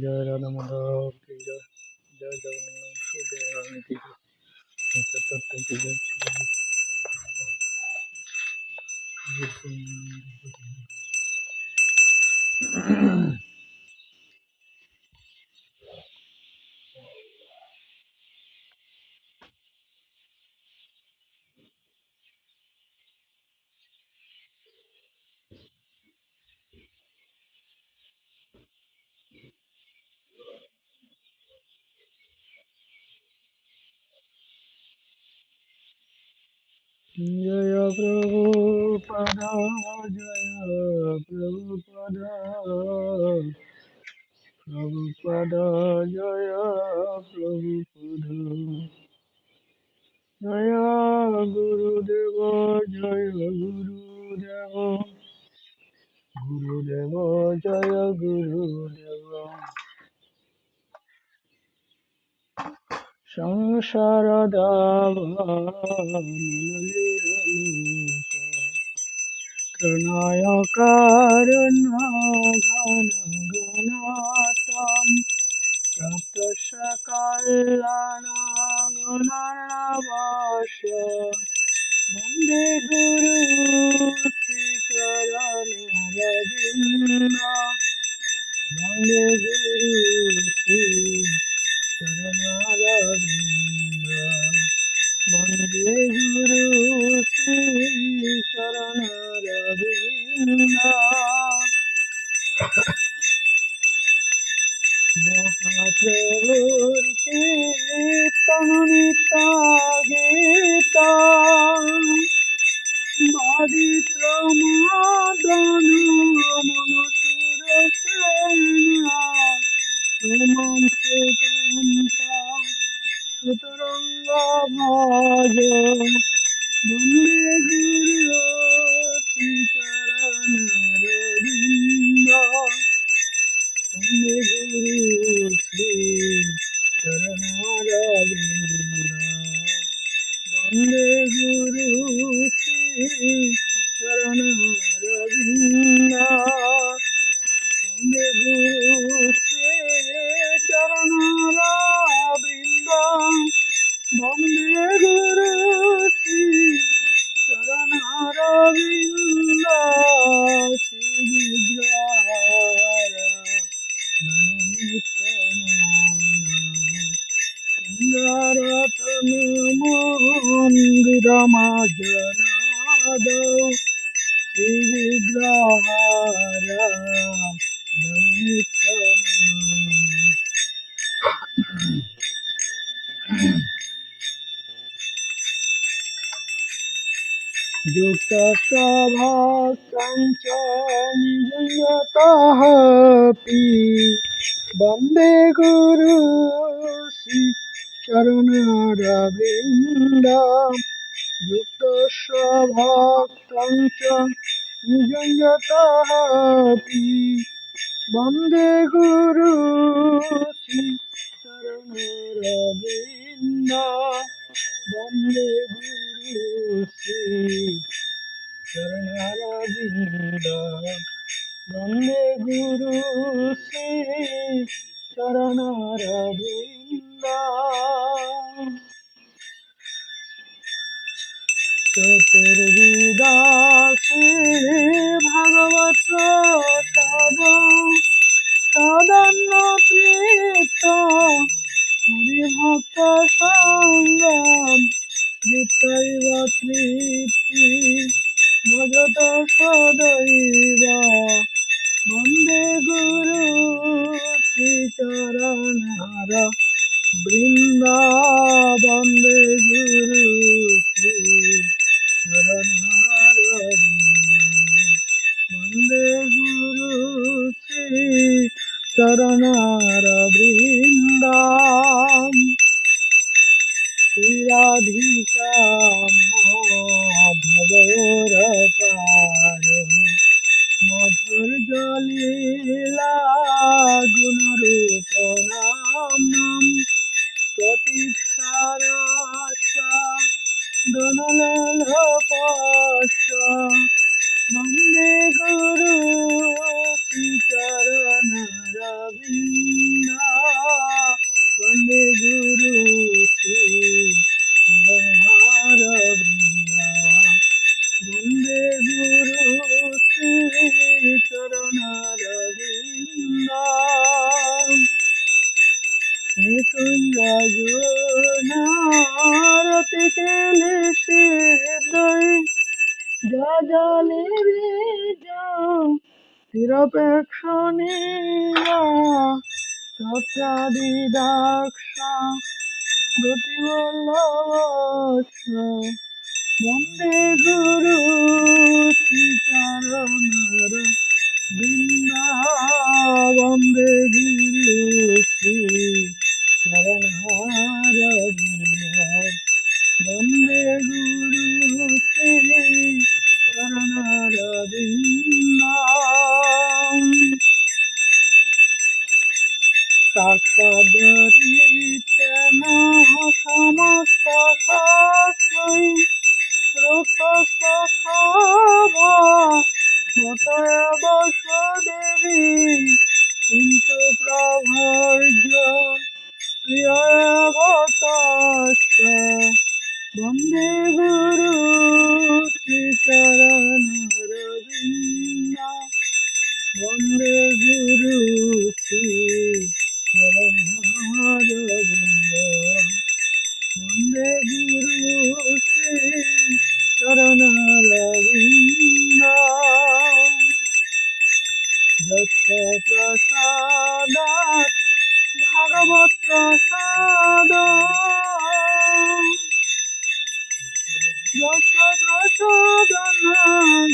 জয় রাধা মাধব কি জয়, জয় জগন্নাথ সুদেবানী কি জয়, চতুর্থ কি জয়, জয় প্রভুপাদা, জয় প্রভুপাদা, প্রভুপাদা, জয় প্রভুপাদা, জয় গুরুদেব, জয় গুরুদেব, গুরুদেব, জয় গুরুদেব। সংসার দাবানলীলোকা প্রণয় কারণ ঘন ঘনাতম প্রাপ্ত সকালান গুণাবাস বন্দে গুরু শ্রীচরণ রবিন্দ, বন্দে গুরু শ্রী চরণারবিন্দ, বন্দে গুরু শ্রী চরণারবিন্দ। মহাপ্রভুর কীর্তন নিত্য গীতা, বাদিত্র মদন মনসুর সেনা, সুমম সুকম্পা সুতরঙ্গ ভজ, বন্দে গুরু শ্রীচরণারবিন্দ, বন্দে গুরু শ্রী চরণারবিন্দ, বন্দে গুরু শ্রী চরণারবিন্দ, বন্দে গুরু শ্রী চরণারবিন্দ, বন্দে গুরু শ্রী চরণারবিন্দ। শ্রী বিগ্রহার সিংহারতনে মন্দিরমাজনাদ, শ্রী বিগ্রহার যুক্ত সভক্তাঞ্চ নিযতঃপি, বন্দে গুরু শ্রী চরণারবিন্দ, যুক্ত সভক্তাঞ্চ নিযতঃপি, বন্দে গুরু শ্রী চরণারবিন্দ, বন্দে গুরু শ্রী চরণারবিন্দ, বন্দে গুরু শ্রী চরণারবিন্দ। চতুর্বিধা শ্রী ভাগবত প্রসাদ, সদন্ন তৃপ্ত হরিভক্ত সঙ্গম, তৃপ্তৈব তৃপ্তি ভজত সদৈব, বন্দে গুরু শ্রীচরণার বৃন্দ, বন্দে গুরু শ্রী চরণার বৃন্দ, বন্দে গুরু শ্রী চরণার বৃন্দ। শ্রী রাধিকা মাধবর পার, মধুর জলীলা গুণরূপ নাম, প্রতীক্ষারাশা দনলপশ, বন্দে গুরু শ্রী চরণারবিন্দ, জগতে কেলে সে দয় জালে নিরপেক্ষণীয়া তত্রাদিদাক্ষা গতিবল্লভস্য বন্দে গুরু শ্রীচরণর বৃন্দা বন্দে গুরু শ্রী চরণার বৃন্দা বন্দে গুরু শ্রী চরণার বৃন্দা সাক্ষাদরিতেন সমস্ত শাস্ত্রৈ রূপস্তথা ভাবতয়েব দেবী কিন্তু প্রভর্য প্রিয়ব তস্য বন্দে গুরু শ্রীচরণরবিন্দা বন্দে গুরু শ্রী চরণরবিন্দা বন্দে গুরু শ্রী চরণরবিন্দা যস্য প্রসাদাৎ ভাগবত প্রসাদ যশ প্রসাদন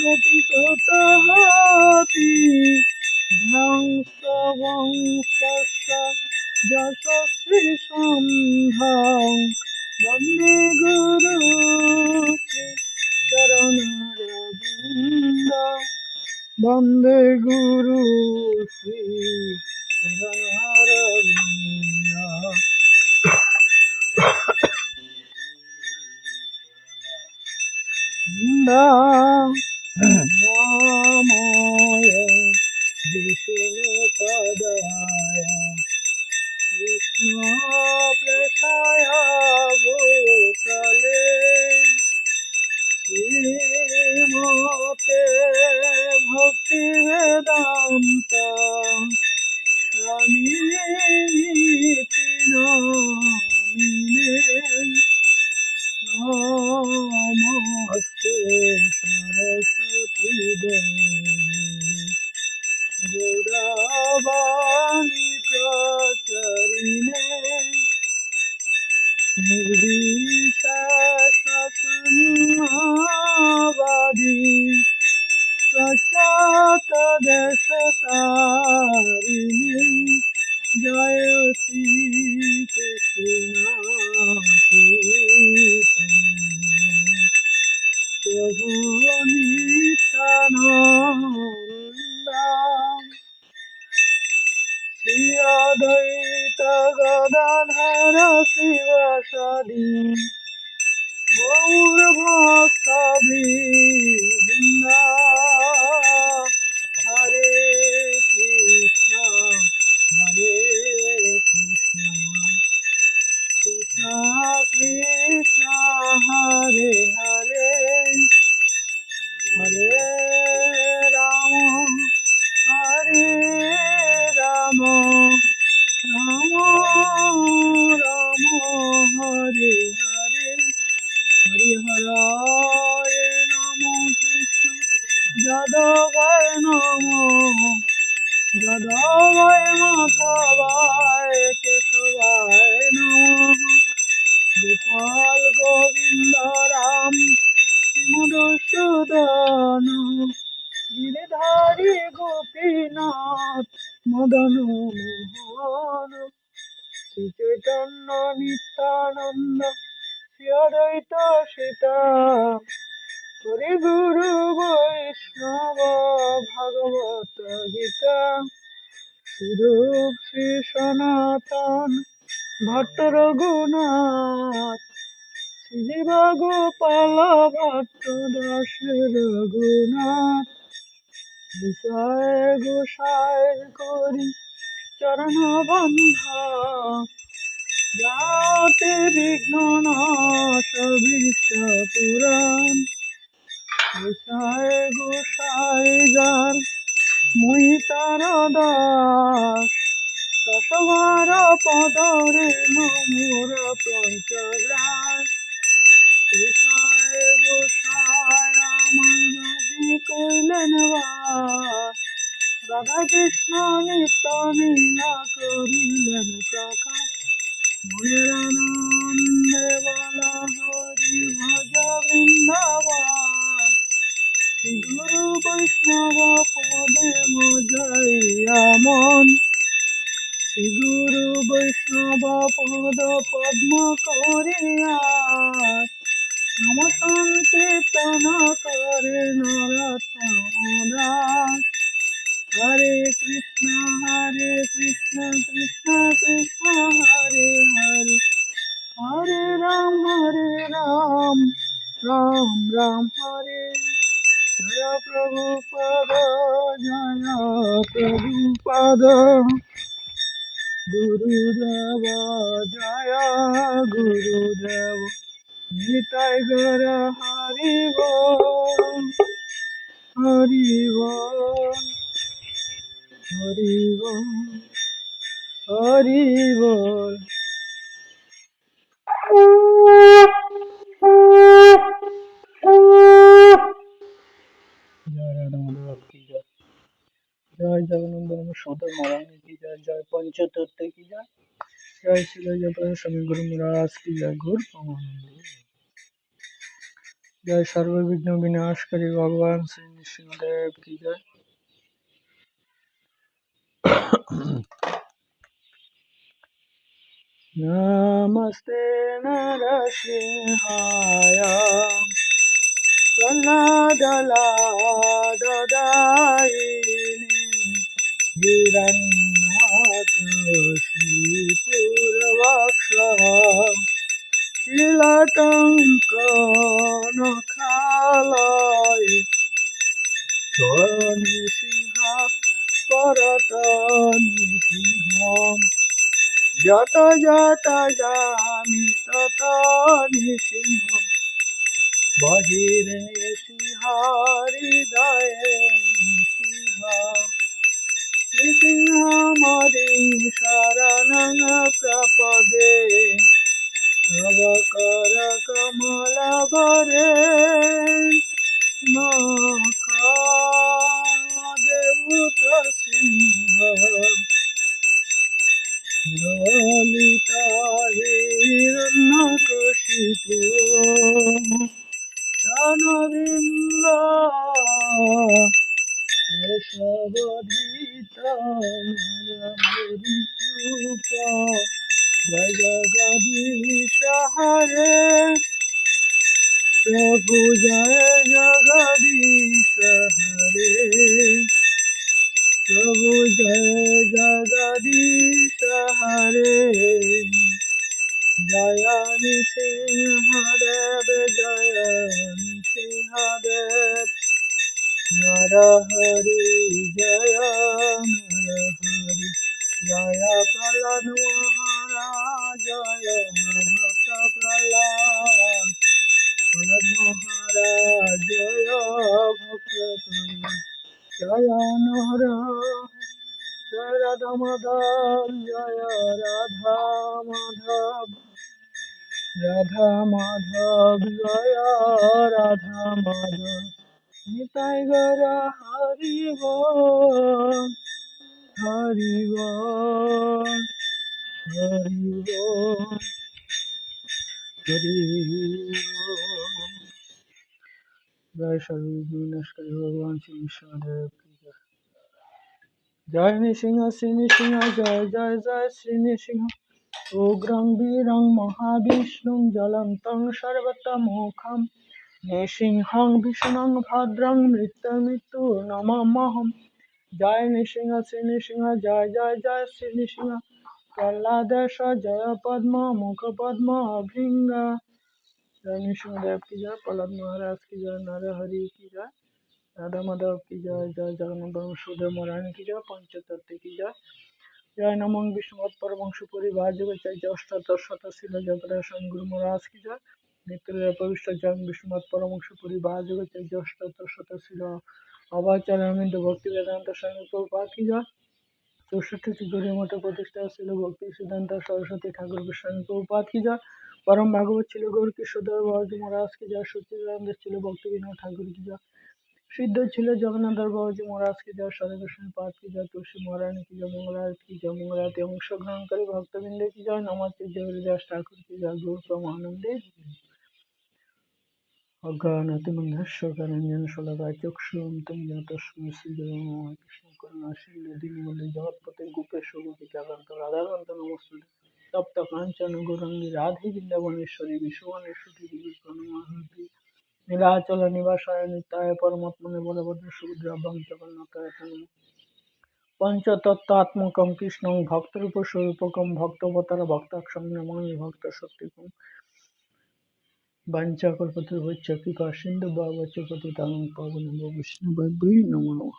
গতি কত হতি ধ্বংস বংশস্য যশস্বী সন্ধং বন্দে গুরু শ্রী চরণরবিন্দ বন্দে গুরু শ্রী চরণরবিন্দ নময় বিষ্ণুপদায় কৃষ্ণ প্রেষায় ভূতলে শ্রীমতে ভক্তি বেদান্ত স্বামীতি নামিনে নমস্তে সরস্বতী দেবী গৌরবাণী প্রচারিণে নির্বিশেষ শূন্যবাদী প্রখ্যাত দেশতারিণী জয় শ্রী কৃষ্ণ চৈতন্য প্রভু নিত্যানন্দ শ্রী অদ্বৈত গদাধর শিবাসাদি গৌর ভক্তবৃন্দ হরে কৃষ্ণ কৃষ্ণ কৃষ্ণ হরে হরে হরে রাম হরে রাম রাম রাম হরে হরে হরে হরায় নম কৃষ্ণ যাদবায় নম যাদবায় মাধবায় কেশবায় নম গোপাল গোবিন্দ রাম মধুসূদন গিরিধারী গোপীনাথ মদন মোহন শ্রী চৈতন্য নিত্যানন্দ শ্রী অদ্বৈত সীতা হরি গুরু বৈষ্ণব ভাগবত গীতা শ্রীরূপ শ্রী সনাতন ভট্ট রঘুনাথ শ্রীজীব গোপাল ভট্ট দাস রঘুনাথ বিষয় গোসায় করি চরণ বন্ধ যাতে বিঘ্ন নাশ ভীষ্ট পুরাণ বিষয় গোসাই যার মুই তার দাস দশবার পদরে নমুর পঞ্চগ্রাস করিলেন বাস, রাধা কৃষ্ণ নিত্য লীলা করিলেন প্রকাশ, মনের আনন্দে বলা হরি ভজ বৃন্দাবন, শ্রী গুরু বৈষ্ণব পদে মজাইয়া মন, শ্রী গুরু বৈষ্ণব পদ পদ্ম করিয়া নম সংকীর্তন করে নরোত্তম দাস, হরে কৃষ্ণ কৃষ্ণ কৃষ্ণ হরে হরে, হরে রাম রাম রাম হরে, জয় প্রভুপদ, জয় প্রভুপদ, গুরুদেব জয় গুরুদেব, নিতাই গৌর হরি বল, হরি বল, হরি বল, হরি বল। জয় রাধা মাধব কি জয়, জয় জগন্নাথ সুধা মহারানী কি জয়, জয় পঞ্চতত্ত্ব কি জয়, জয় শ্রী জয় স্বামী গুরু মহারাজ কি জয়, গুরু পরমানন্দে जय, सर्वविघ्न विनाशकारी भगवान श्री नृसिंहदेव की जय। नमस्ते नरसिंहाय प्रह्लादलाददायिनि हिरण्यकशिपुरवक्षः शीलकङ्कणखालय नृसिंह परत नृसिंह, যত যত যামি তত নৃসিংহ, বজিরে নৃসিংহ হৃদয়ে নৃসিংহ, নৃসিংহ মদি শরণং প্রপদে, তব কর কমল বরে নখ দেবুত সিংহ, ললিতা হিরণ্যকশিপু দানবীন্দ্র কেশবধৃত নরহরিরূপ, জয় জগদীশ হরে প্রভু, জয় জগদীশ হরে প্রভু, জয় জগদীশ হরে, জয় নৃসিংহদেব জয় নৃসিংহদেব, নরহরি জয় নরহরি, জয় প্রহ্লাদ মহারাজ জয় ভক্ত প্রহ্লাদ, প্রহ্লাদ মহারাজ জয় ভক্ত প্রহ্লাদ, জয় নরহরি, জয় রাধা মাধব, জয় রাধা মাধব, রাধা মাধব, জয় রাধা মাধব, নিতাই গৌর হরি বল, হরি বল, হরি বল, হরি বল। জয় সর্ববিনাশকারী ভগবান শ্রী নৃসিংহদেব কি জয়, জয় নৃসিংহ শ্রী নৃসিংহ, জয় জয় জয় শ্রী নৃসিংহ, উগ্রং বীরং মহাবিষ্ণুং জ্বলন্तं সর্বতোমুখং, নৃসিংহং ভীষণং ভদ্রং মৃত্যু নমাম্যহম, জয় নৃসিংহ শ্রী নৃসিংহ, জয় জয় জয় শ্রী নৃসিংহ, প্রহ্লাদেশ জয় পদ্ম মুখ পদ্ম ভৃঙ্গ, জয় নৃসিংহদেব কি জয়, প্রহ্লাদ মহারাজ কি জয়, নরহরি কি জয়, রাধা মাধব কি জয়, জয় জগন্নাথ সুদেব মহারানী কি জয়, পঞ্চতত্ত্ব কি জয়, জয় নমঃ বিষ্ণুপদ পরমংশ পরিবার জগৎ অষ্টাদশ শত শিল জয়প্রদায় স্বামী গুরু মহারাজ কি জয়, নিত্য পবিত্র জয় বিষ্ণুপদ পরমংশ পরিবার জগৎ অষ্টাদশ শত শিল অবাচার্য ভক্তি বেদান্ত স্বামী প্রভুপাদ কি জয়, 64টি গৌরীয় মঠে প্রতিষ্ঠা ছিল ভক্তি সিদ্ধান্ত সরস্বতী ঠাকুর গোস্বামী প্রভুপাদ কি জয়, পরম ভাগবত ছিল গৌর কিশোরদেব বাবাজি মহারাজ কি জয়, সচ্চিদানন্দ ছিল ভক্তি বিনোদ ঠাকুর কি জয়, सिद्ध छिले जगन्नाथ बाबूजी महाराज की जय, साधु कृष्ण पाद की जय, तुलसी महारानी की जय, मंगला की जय, मंगलाते अंशग्रहण करे भक्तबिंदे की जय, नमस्ते जय हरिदास ठाकुर की जय, गौर प्रमानंदे अज्ञानतिमिरस्य रंजनशलाकाय चक्षुरुन्मिलितं येन तस्मै श्रीगुरुवे कृष्ण करुणासिन्धु दीनबन्धु जगत्पते गोपेश गोपिकाकान्त राधाकान्त नमोस्तुते तप्त काञ्चन गौराङ्गी राधे वृन्दावनेश्वरी विश्ववाणेश्वरी देवी प्रणमामि नीलाचल निवासाय नित्याय परमात्मने बलभद्र सुभद्राभ्यां जगन्नाथाय नमः पंचतत्त्वात्मकं कृष्णं भक्तरूपस्वरूपकं भक्तवतार भक्ताक्षं नमामि भक्तशक्तिकम् वाञ्छाकल्पतरुभ्यश्च कृपा सिन्धुभ्यश्च पतितानां पावनेभ्यो वैष्णवेभ्यो नमो नमः।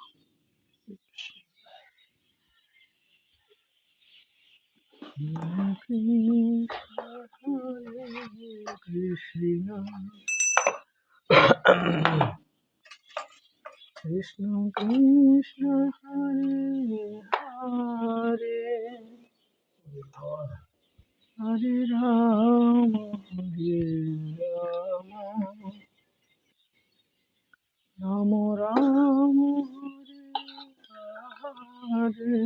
कृष्ण कृष्ण हरे हरे हरे राम राम राम हरे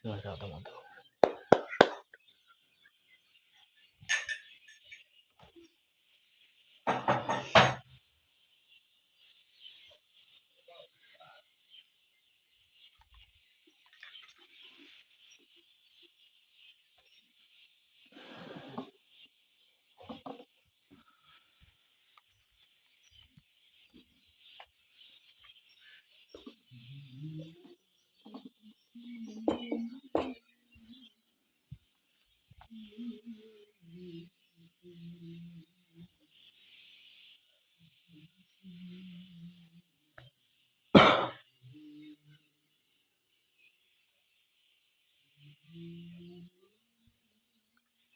जय राधा माधव।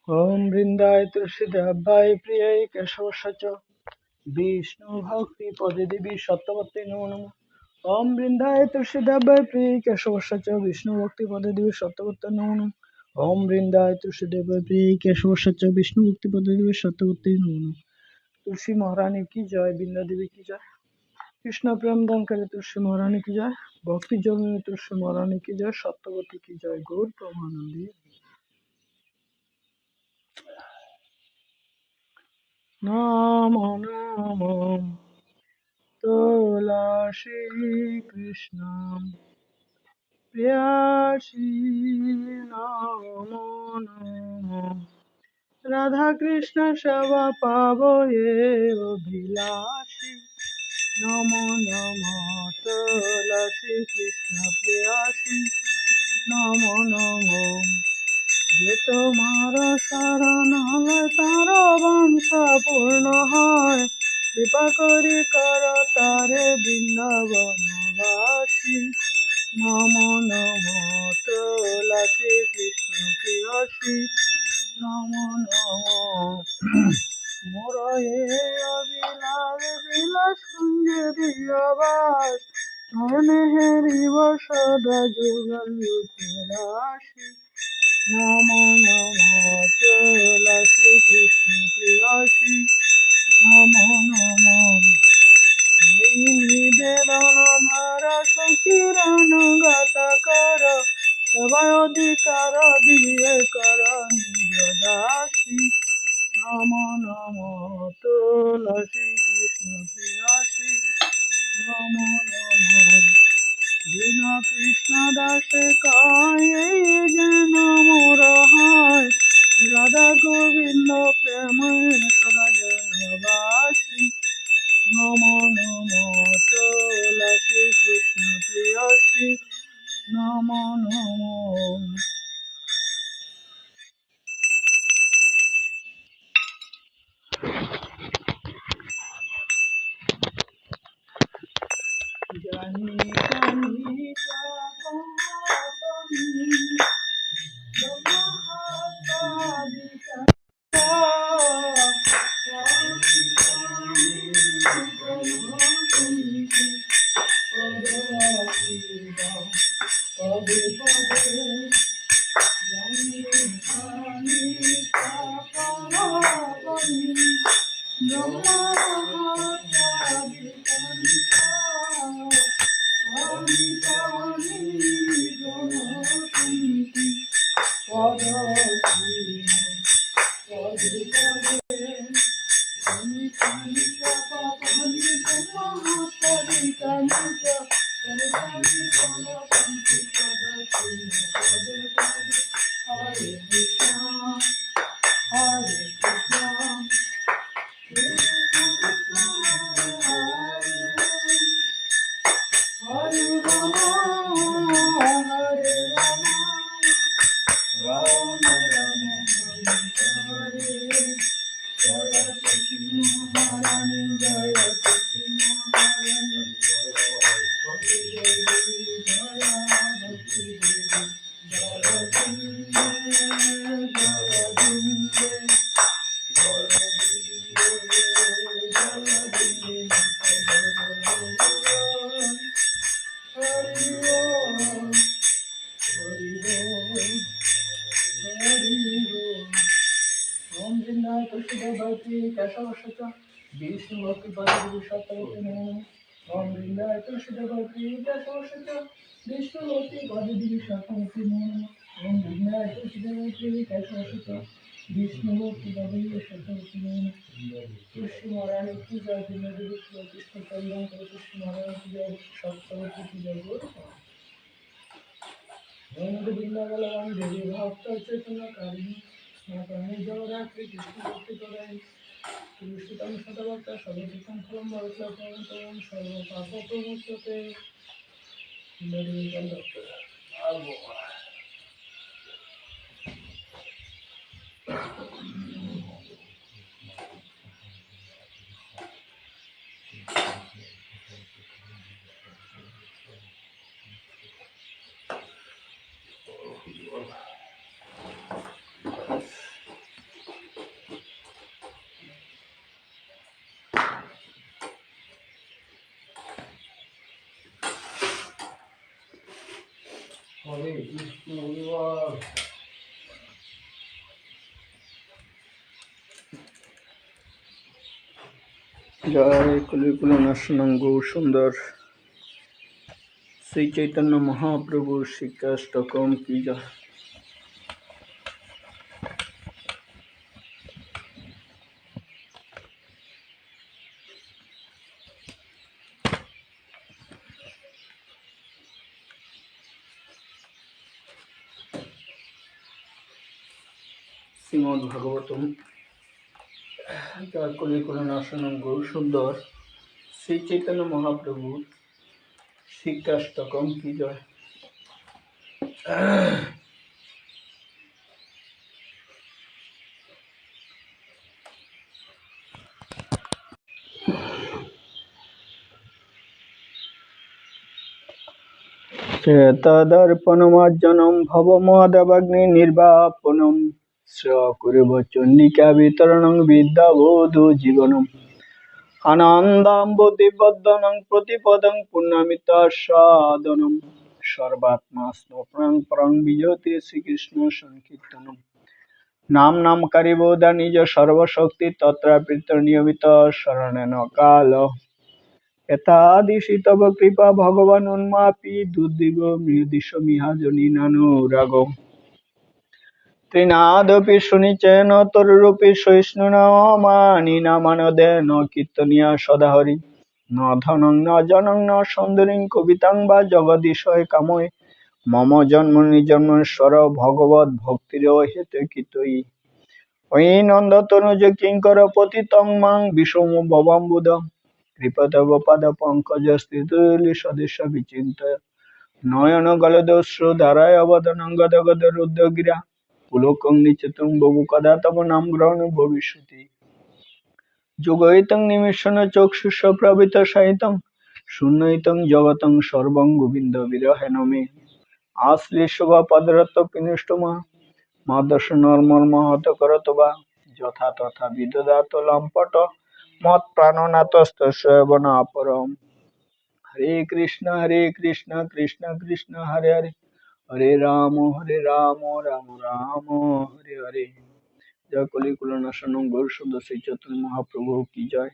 ओम वृंदाय तुलसीदेवाय प्रिय केशवस्य च विष्णु भक्ति पदे देवी सत्यवती नमो नमः। ओम वृंदाय तुलसीदेवाय प्रिय केशवस्य च विष्णु भक्ति पदे देवी सत्यवती नमो नमः। ओम वृंदाय तुलसीदेवाय प्रिय केशवस्य च विष्णु भक्ति पदे देवी सत्यवती नमो नमः। तुलसी महारानी की जय, बिंदा देवी की जय, कृष्ण प्रेम दान करे तुलसी महारानी की जय, भक्ति जगने तुलसी महारानी की जय, सत्यवती की जय, गौर प्रेमानंदी। नमो नमो तुलसी कृष्ण प्रियासी नमो नमो राधा कृष्ण सेवा पावो ये अभिलाषी नमो नमो तुलसी कृष्ण प्रियासी नमो नमो যে তোমার শরণ হলে তার বংশ পূর্ণ হয় কৃপা করি কর তারে বৃন্দাবনবাসী নম নম তুলসী কৃষ্ণ প্রিয়সী নম নম মোর এ অবিলাস বিলাস কুঞ্জে বিয়বাস নয়নে হেরিব সদা যুগল রাশি নমো নমো তুলসী কৃষ্ণ প্রিয়সী নমো নমো এই নিবেদন ধারা সংকীর্ণ গাত কর সবাই অধিকার দিয়ে কর নিজ দাসী নমো নমো তুলসী কৃষ্ণ প্রিয়সী নমো নমো দীন কৃষ্ণ দাসে কয় এই যেন মোর হয় রাধা গোবিন্দ প্রেম সদা জনবাসী নম নম তুলসী কৃষ্ণ প্রিয়সী নম নম জানি জানি পদে পদে জয় কলিকুল নাশনং গৌর সুন্দর শ্রী চৈতন্য মহাপ্রভু শিক্ষাষ্টকম কি জয়। শ্রীমদ্ ভাগবতম জয় কলিকুল নাশনং গৌর সুন্দর শ্রী চৈতন্য মহাপ্রভু শিক্ষাষ্টকম কি জয়। চেতদর্পণমার্জনম ভবমদগ্নি নির্বাপনম শ্রীকুরব চণ্ডিকা বিতরণং বিদ্যাবোধ জীবনম আনন্দাম্বুধিবর্ধনং প্রতিপদং পুণ্যমিতা সাধনম সর্বাত্মা স্নোপ্রাং পরং বিজয়তে শ্রীকৃষ্ণ সংকীর্তনম নাম নাম কারিবোধা নিজ সর্বশক্তি তত্রাপৃত নিয়মিত শরণেন কাল এতাদিশি তব কৃপা ভগবান উন্মাপি দুর্দিগ মৃদিশমিহাজনি নানুরাগ ত্রিনাদপি শুনিচেন তরুরূপী সহিষ্ণুনা মানিনা মানদেন কীর্তনিয়া সদা হরি ন ধনং ন জনং ন সৌন্দর্যং কবিতাং বা জগদীশয় কাময় মম জন্ম নিজন্মেশ্বর ভগবত ভক্তির হেতে কীতয়ী ওই নন্দতনুজ কিঙ্কর পতিতং মাং বিষম ভবাম্বুধ কৃপতব পদ পঙ্কজ স্থিতুলি সদৃশ বিচিন্ত নয়ন গলদস্রু ধারায় অবদনং গদ গদ রুদ্রগিরা পুলকং নিচেতং বভু কদা তব নাম গ্রহণ ভবিষ্যতি যুগৈতং নিমিষণ চক্ষুষ প্রভৃত সাহিতং শূন্যৈতং জগতং সর্বং গোবিন্দ বিরহেণ মে আশ্লেষব পদরত পিনুষ্টমা মাদর্শনর্মর্ম হত করত বা যথা তথা বিদদাত লম্পট মৎ প্রাণনাথস্তস্য বনাপরম হরে কৃষ্ণ কৃষ্ণ কৃষ্ণ হরে হরে হরে রাম রাম রাম হরে হরে। জয় কলিকুল নাশনং গৌর সুন্দর শ্রী চৈতন্য মহাপ্রভু কি জয়।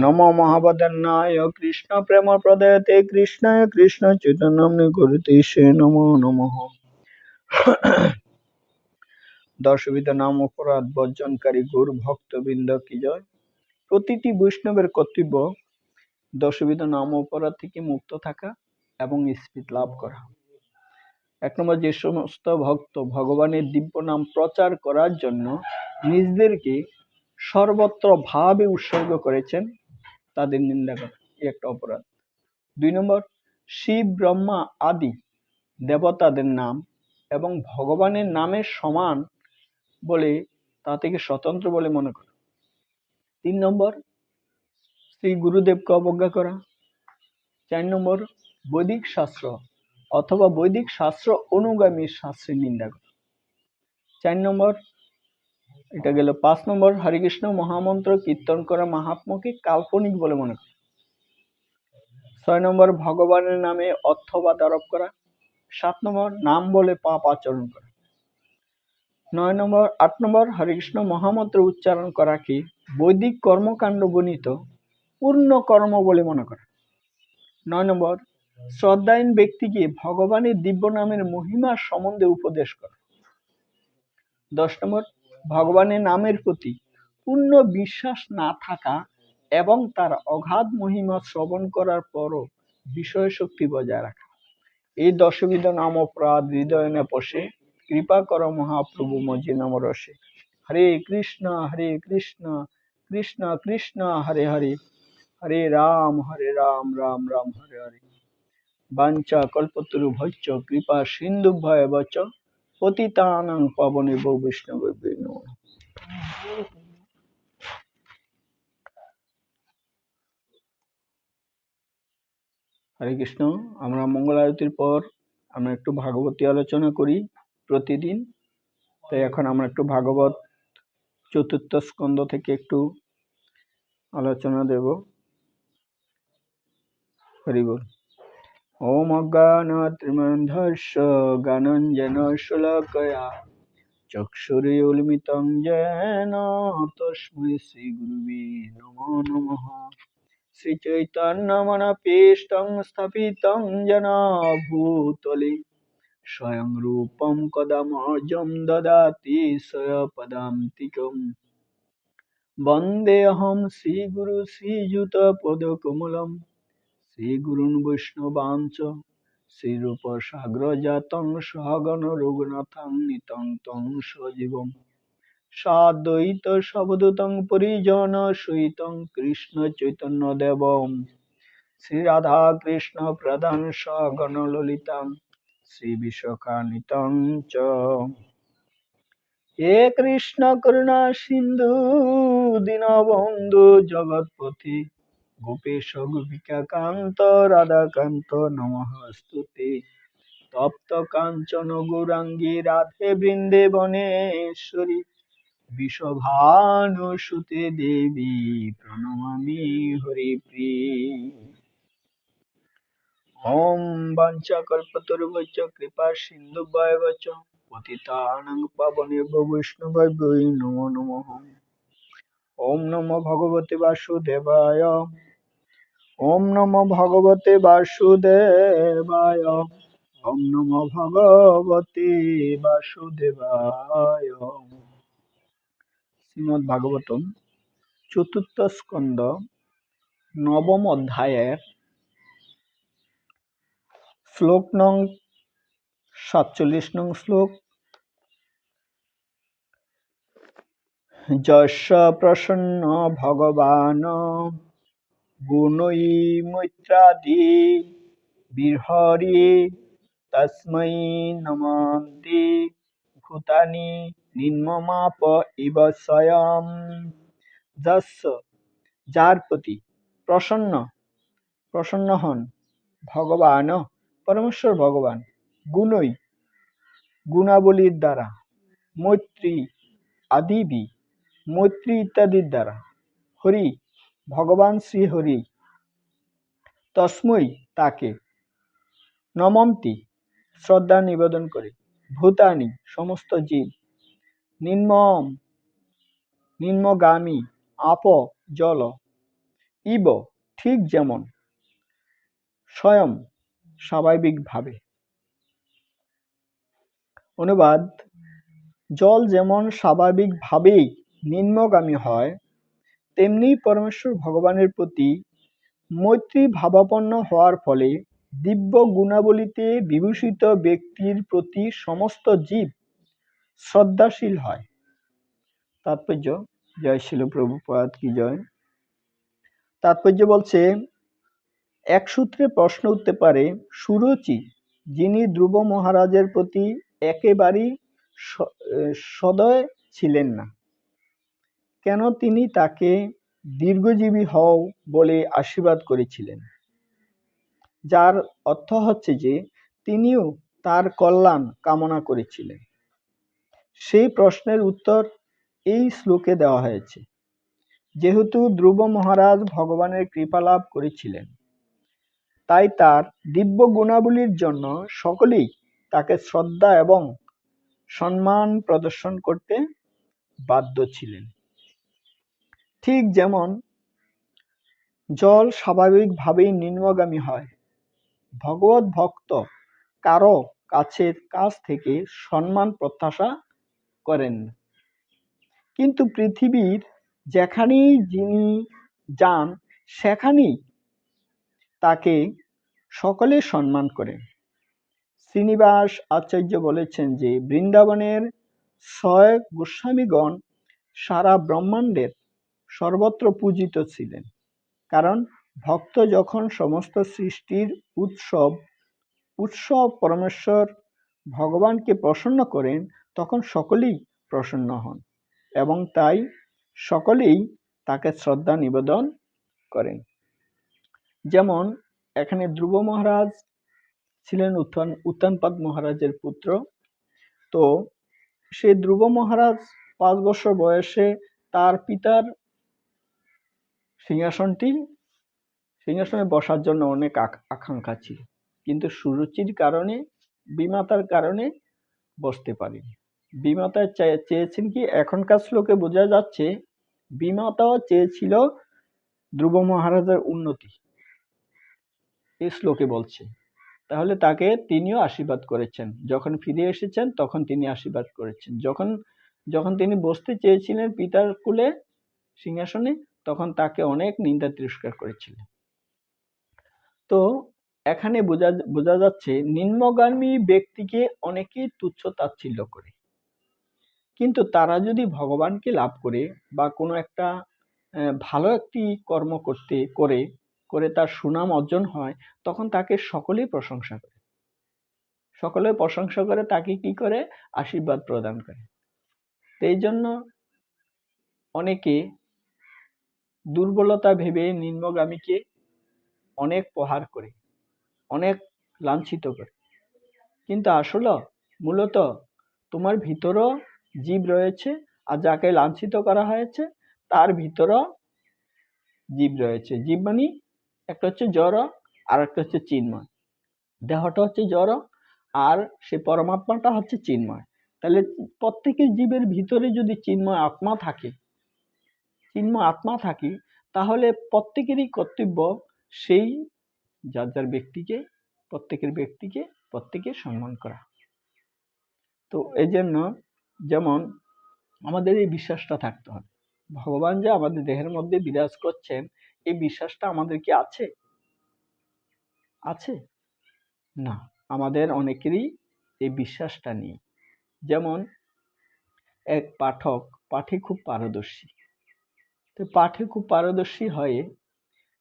নমো মহাবদান্যায় কৃষ্ণ প্রেম প্রদয়তে কৃষ্ণায় কৃষ্ণ চৈতন্যম নিগরিতে সে নমো নমঃ। দশবিধ নাম অপরাধ বর্জনকারী গৌর ভক্তবৃন্দ কি জয়। প্রতিটি বৈষ্ণবের কর্তব্য দশবিধ নাম অপরাধ থেকে মুক্ত থাকা এবং স্পিরিট লাভ করা। 1 নম্বর, যে সমস্ত ভক্ত ভগবানের দিব্য নাম প্রচার করার জন্য নিজেদেরকে সর্বত্র ভাবে উৎসর্গ করেছেন তাদের নিন্দা করা একটা অপরাধ। 2 নম্বর, শিব ব্রহ্মা আদি দেবতাদের নাম এবং ভগবানের নামের সমান বলে তা থেকে স্বতন্ত্র বলে মনে করা। 3 নম্বর, শ্রী গুরুদেবকে অবজ্ঞা করা। 4 নম্বর, বৈদিক শাস্ত্র অথবা বৈদিক শাস্ত্র অনুগামী শাস্ত্রের নিন্দা করা। 4 নম্বর, এটা গেল। 5 নম্বর, হরে কৃষ্ণ মহামন্ত্র কীর্তন করা মাহাত্ম্যকে কাল্পনিক বলে মনে করা। 6 নম্বর, ভগবানের নামে অর্থবাদ আরোপ করা। 7 নম্বর, নাম বলে পাপ আচরণ করা। 8 নম্বর, হরে কৃষ্ণ মহামন্ত্র উচ্চারণ করাকে বৈদিক কর্মকাণ্ড গণিত পূর্ণ কর্ম বলে মনে করা। 9 নম্বর, শ্রদ্ধাহীন ব্যক্তিকে ভগবানের দিব্য নামের মহিমা সম্বন্ধে উপদেশ করা। 10 নম্বর, ভগবানের নামের প্রতি পূর্ণ বিশ্বাস না থাকা এবং তার অগাধ মহিমা শ্রবণ করার পরও বিষয় শক্তি বজায় রাখা। এই দশবিধ নাম অপরাধ হৃদয় নে পশে, কৃপা কর মহাপ্রভু মজি নাম রসে। হরে কৃষ্ণ কৃষ্ণ কৃষ্ণ হরে হরে, হরে রাম রাম রাম হরে হরে। বাঞ্ছা কল্পতরু ভৈচ্চ কৃপা সিন্ধু ভয়বচ, পতিতানাং পাবনেভ্যো বৈষ্ণবেভ্যো নমঃ। হরে কৃষ্ণ। আমরা মঙ্গল আরতির পর আমরা একটু ভাগবতী আলোচনা করি প্রতিদিন। তাই এখন আমরা একটু ভাগবত চতুর্থ স্কন্ধ থেকে একটু আলোচনা দেব। হরি বল। ওম অজ্ঞানতিমিরান্ধস্য জ্ঞানাঞ্জনা শলাকয়া চক্ষুरुन्मिलितं येन তস্मै শ্রীগুরুবে নমো নমঃ। শ্রীচৈতন্যমনপীষ্টং স্থাপিतं येन भूतले স্বয়ং রূপং কদা মহ্যং দদাতি স্বপদান্তিকং। বন্দেহং শ্রীগুরু শ্রীযুতপদকমলং শ্রীগুরুन् বৈষ্ণবাঞ্চ শ্রীরূপ সাগ্রজাতং সহগণ রঘুনাথং নিতং তং সজীবং সাদ্বৈত সবদূতং পরিজন সহিতং কৃষ্ণ চৈতন্য দেবং শ্রী রাধা কৃষ্ণ প্রধান সহগণ ললিতাং শ্রী বিশাখান্বিতং চ। হে কৃষ্ণ করুণা সিন্ধু দীনবন্ধু জগৎপতি গোপেশ গোপিকা কান্ত রাধাকান্ত নমস্তুতে। তপ্ত কাঞ্চন গৌরাঙ্গী রাধে বৃন্দে বনেশ্বরী বিশ্বভানুসুতে দেবী প্রণমামি হরিপ্রিয়ে। ওম বাঞ্ছাকল্পতরুভ্যশ্চ কৃপা সিন্ধুভ্যেব চ পতিতানাং পাবনেভ্যো বৈষ্ণবেভ্যো নমো নমঃ। ওম নমো ভগবতে বাসুদেবায়। ওম নমো ভগবতে বাসুদেবায়। ওম নমো ভগবতে বাসুদেবায়। শ্রীমদ্ ভাগবতম চতুর্থ স্কন্ধ নবম অধ্যায়ের শ্লোক নং 47 নং শ্লোক। যস্য প্রসন্ন ভগবান গুণৈ মৈত্রাদি বিহরি তস্मै নমন্তি ভূতানি নিম্নমাপ ইব স্বয়ং। যস্য যার প্রতি প্রসন্ন হন ভগবান পরমেশ্বর ভগবান গুণই গুণাবলীর দ্বারা মৈত্রী আদিবি মৈত্রী ইত্যাদির দ্বারা হরি ভগবান শ্রী হরি তস্मै তাকে নমন্তি শ্রদ্ধা নিবেদন করে ভূতানি সমস্ত জীব নিম্নগামী আপ জল ইব ঠিক যেমন স্বয়ং স্বাভাবিকভাবে। অনুবাদ: জল যেমন স্বাভাবিকভাবেই নিম্নগামী হয়, তেমনি পরমেশ্বর ভগবানের প্রতি মৈত্রী ভাবাপন্ন হওয়ার ফলে দিব্য গুণাবলীতে বিভূষিত ব্যক্তির প্রতি সমস্ত জীব শ্রদ্ধাশীল হয়। তাৎপর্য, জয় শিল প্রভুপাদ কি জয়। তাৎপর্য বলছে, এক সূত্রে প্রশ্ন উঠতে পারে, সুরুচি যিনি ধ্রুব মহারাজের প্রতি একেবারেই সদয় ছিলেন না, কেন তিনি তাকে দীর্ঘজীবী হও বলে আশীর্বাদ করেছিলেন, যার অর্থ হচ্ছে যে তিনিও তার কল্যাণ কামনা করেছিলেন। সেই প্রশ্নের উত্তর এই শ্লোকে দেওয়া হয়েছে। যেহেতু ধ্রুব মহারাজ ভগবানের কৃপা লাভ করেছিলেন, তাই তার দিব্য গুণাবলীর জন্য সকলেই তাকে শ্রদ্ধা এবং সম্মান প্রদর্শন করতে বাধ্য ছিলেন। ঠিক যেমন জল স্বাভাবিকভাবেই নিম্নগামী হয়, ভগবত ভক্ত কারো কাছ থেকে সম্মান প্রত্যাশা করেন না, কিন্তু পৃথিবীর যেখানেই যিনি যান সেখানেই তাকে সকলে সম্মান করেন। শ্রীনিবাস আচার্য বলেছেন যে বৃন্দাবনের ৬ গোস্বামীগণ সারা ব্রহ্মাণ্ডের সর্বত্র পূজিত ছিলেন, কারণ ভক্ত যখন সমস্ত সৃষ্টির উৎসব পরমেশ্বর ভগবানকে প্রসন্ন করেন, তখন সকলেই প্রসন্ন হন এবং তাই সকলেই তাকে শ্রদ্ধা নিবেদন করেন। যেমন এখানে ধ্রুব মহারাজ ছিলেন উত্তানপাদ মহারাজের পুত্র। তো সে ধ্রুব মহারাজ 5 বছর বয়সে তার পিতার সিংহাসনে বসার জন্য অনেক আকাঙ্ক্ষা ছিল, কিন্তু সুরুচির কারণে, বিমাতার কারণে বসতে পারেনি। বিমাতা চেয়েছেন কি, এখনকার শ্লোকে বোঝা যাচ্ছে বিমাতাও চেয়েছিল ধ্রুব মহারাজের উন্নতি, এই শ্লোকে বলছে। তাহলে তিনিও আশীর্বাদ করেছেন, যখন ফিরে এসেছেন তখন তিনি আশীর্বাদ করেছেন। যখন তিনি বসতে চেয়েছিলেন পিতার কোলে সিংহাসনে, তখন তাকে অনেক নিন্দা তিরস্কার করেছিলেন। তো এখানে বোঝা যাচ্ছে নিম্নগামী ব্যক্তিকে অনেকেই তুচ্ছ তাচ্ছিল্য করে, কিন্তু তারা যদি ভগবানকে লাভ করে বা কোনো একটা ভালো একটি কর্ম করে তার সুনাম অর্জন হয়, তখন তাকে সকলেই প্রশংসা করে তাকে কি করে, আশীর্বাদ প্রদান করে। এই জন্য অনেকে দুর্বলতা ভেবে নিম্নগামীকে অনেক প্রহার করে, অনেক লাঞ্ছিত করে, কিন্তু আসলে মূলত তোমার ভিতরও জীব রয়েছে, আর যাকে লাঞ্ছিত করা হয়েছে তার ভিতরও জীব রয়েছে। জীব মানে একটা হচ্ছে জড় আর একটা হচ্ছে চিন্ময়। দেহটা হচ্ছে জড় আর সে পরমাত্মাটা হচ্ছে চিন্ময়। তাহলে প্রত্যেকের জীবের ভিতরে যদি চিন্ময় আত্মা থাকে, তাহলে প্রত্যেকেরই কর্তব্য সেই যার প্রত্যেকের সম্মান করা। তো এই জন্য যেমন আমাদের এই বিশ্বাসটা থাকতে হবে, ভগবান যে আমাদের দেহের মধ্যে বিরাজ করছেন, এই বিশ্বাসটা আমাদের কি আছে? না, আমাদের অনেকেরই এই বিশ্বাসটা নেই। যেমন এক পাঠে খুব পারদর্শী, তো পাঠে খুব পারদর্শী হয়ে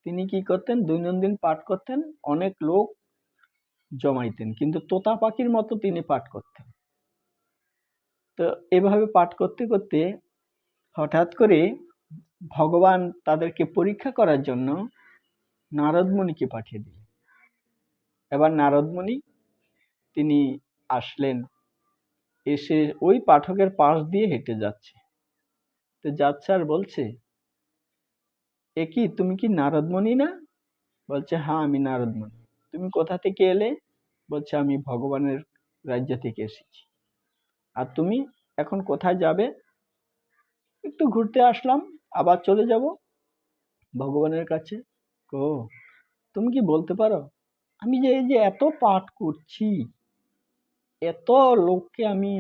তিনি কি করতেন, দৈনন্দিন পাঠ করতেন, অনেক লোক জমাইতেন, কিন্তু তোতা পাখির মতো তিনি পাঠ করতেন। তো এভাবে পাঠ করতে করতে হঠাৎ করে ভগবান তাদেরকে পরীক্ষা করার জন্য নারদ মুনিকে পাঠিয়ে দিলেন। এবার নারদ মুনি তিনি আসলেন, এসে ওই পাঠকের পাশ দিয়ে হেঁটে যাচ্ছে আর বলছে, এ কি, তুমি কি নারদ মুনি না? বলছে, হ্যাঁ আমি নারদ মুনি। তুমি কোথা থেকে এলে? বলছে, আমি ভগবানের রাজ্য থেকে এসেছি। আর তুমি এখন কোথায় যাবে? একটু ঘুরতে আসলাম, আবার চলে যাব ভগবানের কাছে। ও, তুমি কি বলতে পারো আমি যে এত পাঠ করছি, এত লোককে আমি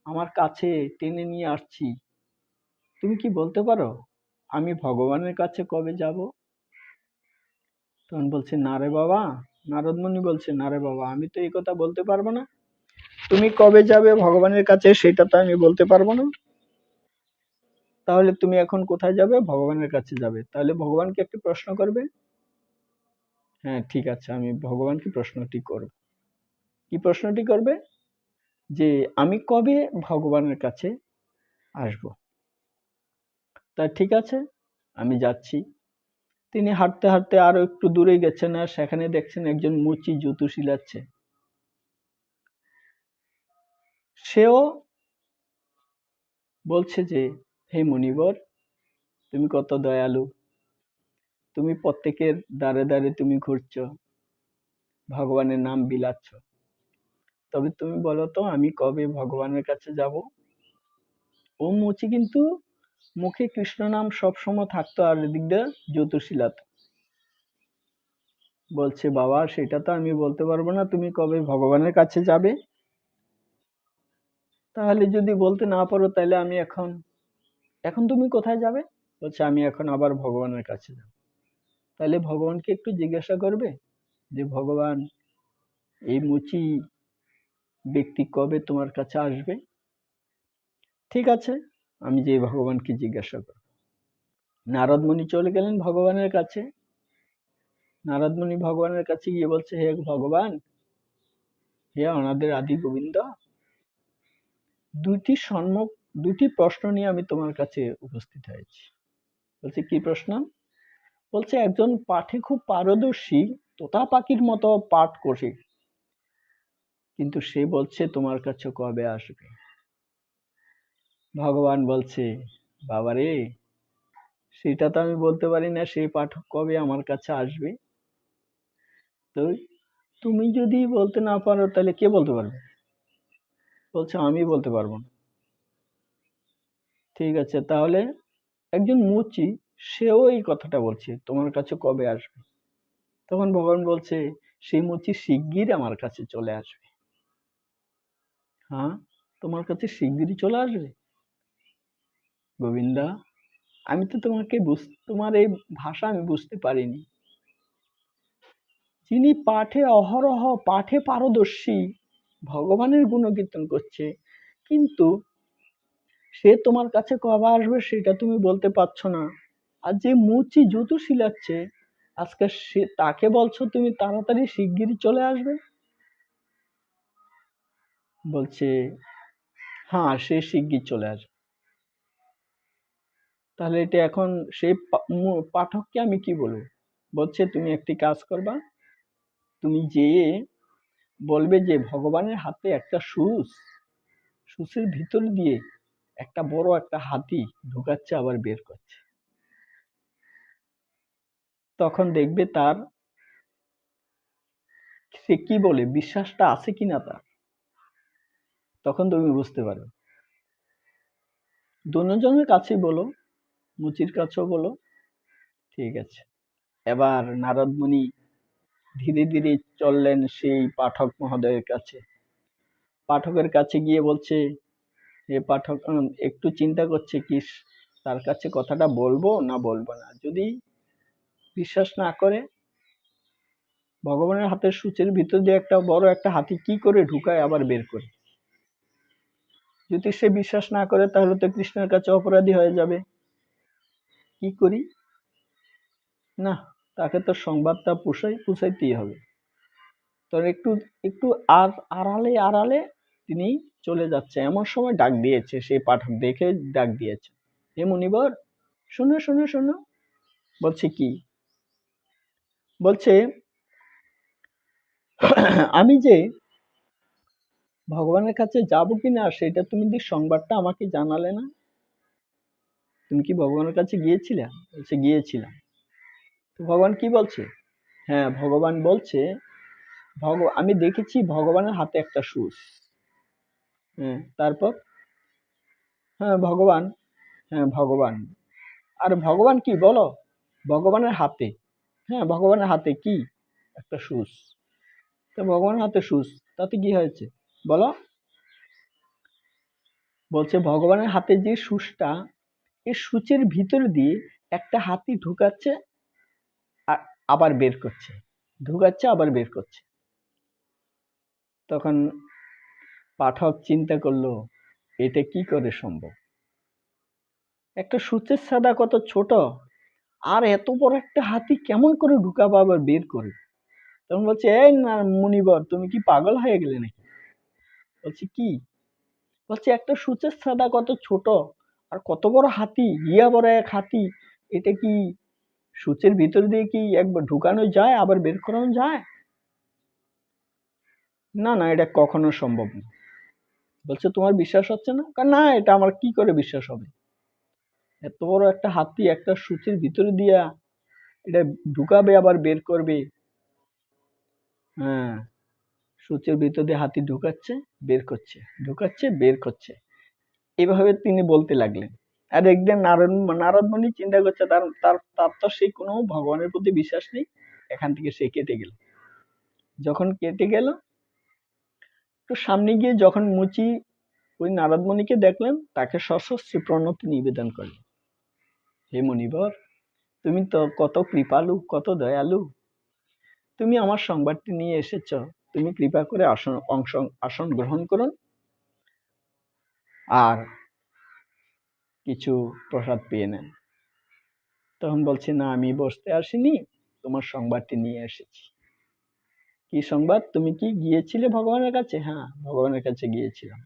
আমার কাছে টেনে নিয়ে আসছি, তুমি কি বলতে পারো আমি ভগবানের কাছে কবে যাব? তখন বলছে, না রে বাবা, নারদ মুনি বলছে, না রে বাবা, আমি তো এই কথা বলতে পারবো না। তুমি কবে যাবে ভগবানের কাছে সেটা তো আমি বলতে পারবো না। তাহলে তুমি এখন কোথায় যাবে? ভগবানের কাছে যাবে। তাহলে ভগবানকে একটি প্রশ্ন করবে। হ্যাঁ, ঠিক আছে, আমি ভগবানকে প্রশ্নটি করব। কি প্রশ্নটি করবে? যে আমি কবে ভগবানের কাছে আসব? তা ঠিক আছে, আমি যাচ্ছি। তিনি হাঁটতে হাঁটতে আরো একটু দূরে গেছেন, আর সেখানে দেখছেন একজন মুচি জুতো শিলাচ্ছে। সেও বলছে যে, হে মুনিবর, তুমি কত দয়ালু, তুমি প্রত্যেকের দ্বারে দ্বারে তুমি ঘুরছো, ভগবানের নাম বিলাচ্ছ, তবে তুমি বলো তো আমি কবে ভগবানের কাছে যাব? ও মুচি কিন্তু মুখে কৃষ্ণ নাম সবসময় থাকতো, আর এদিক দিয়ে জুতো শিলাতো। বলছে, বাবা সেটা তো আমি বলতে পারবো না, তুমি কবে ভগবানের কাছে যাবে। তাহলে যদি বলতে না পারো তাহলে আমি এখন এখন তুমি কোথায় যাবে? বলছে, আমি এখন আবার ভগবানের কাছে যাব। তাহলে ভগবানকে একটু জিজ্ঞাসা করবে যে, ভগবান, এই মুচি ব্যক্তি কবে তোমার কাছে আসবে? ঠিক আছে, আমি যে ভগবানকে জিজ্ঞাসা করব। নারদ মুনি চলে গেলেন ভগবানের কাছে। নারদ মুনি ভগবানের কাছে গিয়ে বলছে, হে ভগবান, হে অনাদের আদি গোবিন্দ, দুইটি সম্মুখ দুটি প্রশ্ন নিয়ে আমি তোমার কাছে উপস্থিত হয়েছি। বলছে, কি প্রশ্ন? বলছে, একজন পাঠে খুব পারদর্শী, তোতা পাখির মতো পাঠ করে, কিন্তু সে বলছে তোমার কাছে কবে আসবে। ভগবান বলছে, বাবারে, সেটা তো আমি বলতে পারি না সেই পাঠক কবে আমার কাছে আসবে। তো তুমি যদি বলতে না পারো তাহলে কে বলতে পারবে? বলছে, আমি বলতে পারবো না। ঠিক আছে, তাহলে একজন মুচি, সেও এই কথাটা বলছে তোমার কাছে কবে আসবে। তখন ভগবান বলছে, সেই মুচি শিগগির আমার কাছে চলে আসবে। হ্যাঁ, তোমার কাছে শিগগিরই চলে আসবে? গোবিন্দা, আমি তো তোমার এই ভাষা আমি বুঝতে পারিনি। যিনি অহরহ পাঠে পারদর্শী, ভগবানের গুণকীর্তন করছে, কিন্তু সে তোমার কাছে কবে আসবে সেটা তুমি বলতে পারছো না। আর যে মুচি জুতো শিলাচ্ছে, আজকে সে তাকে বলছো তুমি তাড়াতাড়ি শিগগিরই চলে আসবে। বলছে, হ্যাঁ, সে শিগগির চলে আসবে। তাহলে এটা এখন সেই পাঠককে আমি কি বলবো? বলছে, তুমি একটি কাজ করবা, তুমি যেয়ে বলবে যে ভগবানের হাতে একটা সুসের ভিতর দিয়ে একটা বড় একটা হাতি ঢুকাচ্ছে আবার বের করছে। তখন দেখবে তার, সে কি বলে, বিশ্বাসটা আছে কিনা তার, তখন তুমি বুঝতে পারো। দুজনের কাছেই বলো, মুচির কাছেও বলো। ঠিক আছে, এবার নারদ মুনি ধীরে ধীরে চললেন সেই পাঠক মহোদয়ের কাছে। পাঠকের কাছে গিয়ে বলছে, এ পাঠক একটু চিন্তা করছে কি তার কাছে কথাটা বলবো না বলবো না। যদি বিশ্বাস না করে, ভগবানের হাতের সূচের ভিতর দিয়ে একটা বড় একটা হাতি কি করে ঢুকায় আবার বের করে, যদি সে বিশ্বাস না করে তাহলে তো কৃষ্ণের কাছে অপরাধী হয়ে যাবে। কি করি? না, তাকে তো সংবাদটা পুষাইতেই হবে। তো একটু একটু আর আড়ালে আড়ালে তিনি চলে যাচ্ছে, এমন সময় ডাক দিয়েছে, সেই পাঠক দেখে ডাক দিয়েছে, হে মুনিবর, শোনো শোনো শোনো। বলছে, কি? বলছে, আমি যে ভগবানের কাছে যাব কিনা সেটা তুমি সংবাদটা আমাকে জানালে না। তুমি কি ভগবানের কাছে গিয়েছিলে? বলছে, গিয়েছিলাম। তো ভগবান কি বলছে? হ্যাঁ, ভগবান বলছে, আমি দেখেছি ভগবানের হাতে একটা সুস। হ্যাঁ, তারপর? হ্যাঁ, ভগবান। হ্যাঁ, ভগবান। আর ভগবান কি বলো? ভগবানের হাতে। হ্যাঁ, ভগবানের হাতে কি? একটা সুস। তো ভগবানের হাতে সুস, তাতে কি হয়েছে বলো? বলছে ভগবানের হাতে যে সূচটা, এই সূচের ভিতর দিয়ে একটা হাতি ঢুকাচ্ছে আর আবার বের করছে, ঢুকাচ্ছে আবার বের করছে। তখন পাঠক চিন্তা করলো, এটা কি করে সম্ভব? একটা সূচের সাদা কত ছোট, আর এত বড় একটা হাতি কেমন করে ঢুকাবো আবার বের করে? তখন বলছে, এই না মুনিবর, তুমি কি পাগল হয়ে গেলে নাকি? বলছে কি? বলছে একটা সূচের সাদা কত ছোট, আর কত বড় হাতি, ইয়া বড় এক হাতি, এটা কি সূচের ভিতর দিয়ে কি একবার ঢুকানো যায় আবার বের করানো যায়? না না, এটা কখনো সম্ভব না। বলছে তোমার বিশ্বাস হচ্ছে না? না, এটা আমার কি করে বিশ্বাস হবে? এত বড় একটা হাতি একটা সূচের ভিতরে দিয়া এটা ঢুকাবে আবার বের করবে। হ্যাঁ, সূচের ভিতর দিয়ে হাতি ঢুকাচ্ছে বের করছে, ঢুকাচ্ছে বের করছে, এভাবে তিনি বলতে লাগলেন। আর একদিন নারদ মুনি চিন্তা করছে, তার তার তার তো সেই কোনো ভগবানের প্রতি বিশ্বাস নেই, এখান থেকে সে কেটে গেল। যখন কেটে গেল, একটু সামনে গিয়ে যখন মুচি ওই নারদ মুনিকে দেখলেন, তাকে সশস্ত্র প্রণতি নিবেদন করলেন। হে মুনিবর, তুমি তো কত কৃপালু, কত দয়ালু, তুমি আমার সংবাদটি নিয়ে এসেছ, তুমি কৃপা করে আসন গ্রহণ করুন আর কিছু প্রসাদ পেয়ে নেন। তখন বলছে, না আমি বসতে আসিনি, তোমার সংবাদটি নিয়ে এসেছি। কি সংবাদ? তুমি কি গিয়েছিলে ভগবানের কাছে? হ্যাঁ, ভগবানের কাছে গিয়েছিলাম।